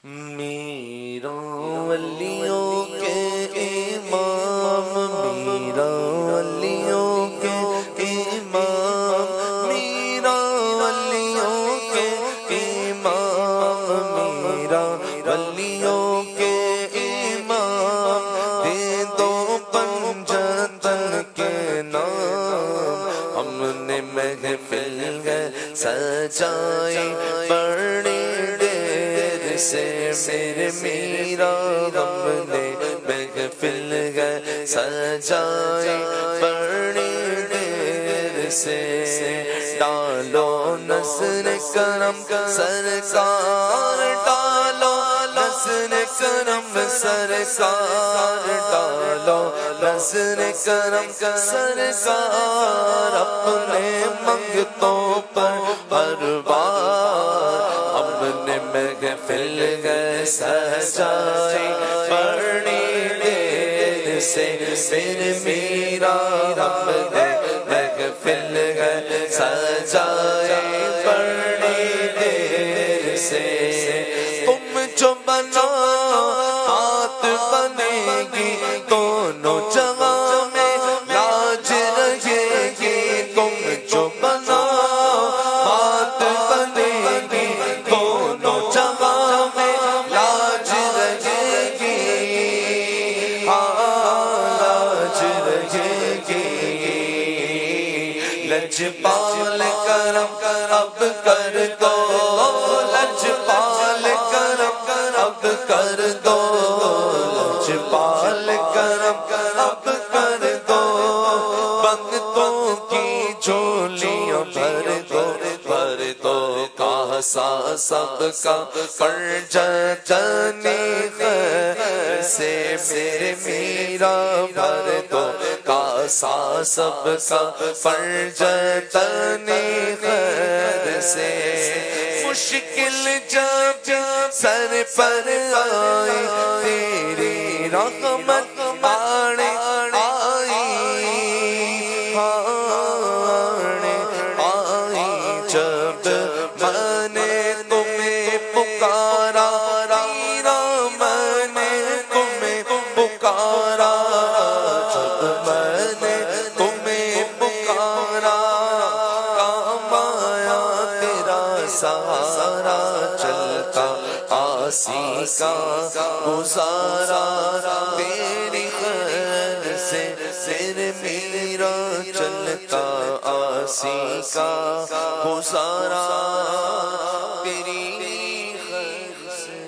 میرا ولیوں کے امام، میرا ولیوں کے امام، میرا ولیوں کے امام، میرا ولیوں کے امام، دے دو پنجتن کے نام، ہم نے محفل ہے سجائی بڑی سے میرے میرا، ہم نے محفل ہے سجائی بڑی دیر سے، ڈالو نظر کرم سرکار، ڈالو نظر کرم سرکار، ڈالو نظر کرم سرکار، اپنے منگتوں پر ہر بار ہم نے محفل ہے سجائی بڑی دیر سے، میرے میرا، ہم نے محفل ہے سجائی بڑی دیر سے، تم جو بنا ہاتھ بنے گی دونوں جگہ میں لاج رہے گی، تم جو بنا ہاتھ بنے گی دونوں جگہ میں لاج رہے گی، لاج رہے گی، لجپال کرم اب کر دو، لجپال کرم اب کر دو، لجپال کرم اب کر دو، بندوں کی جھولیاں بھر دو، بھر دو، کاسا سب کا پرجتنی خیر سے، میرے میرا بھر دو، کاسا سب کا پرجتنی خیر سے، مشکل جب سر پر آئی تیری رحمت آنے آئی، آئی جب میں نے تمہیں پکارا، میں نے تمہیں پکارا، جب میں نے تمہیں پکارا، کام آیا تیرا سہارا، چلتا آسی کا گزارا، تیری خیر سے میرے میرا، چلتا آسی کا گزارا، تیری خیر سے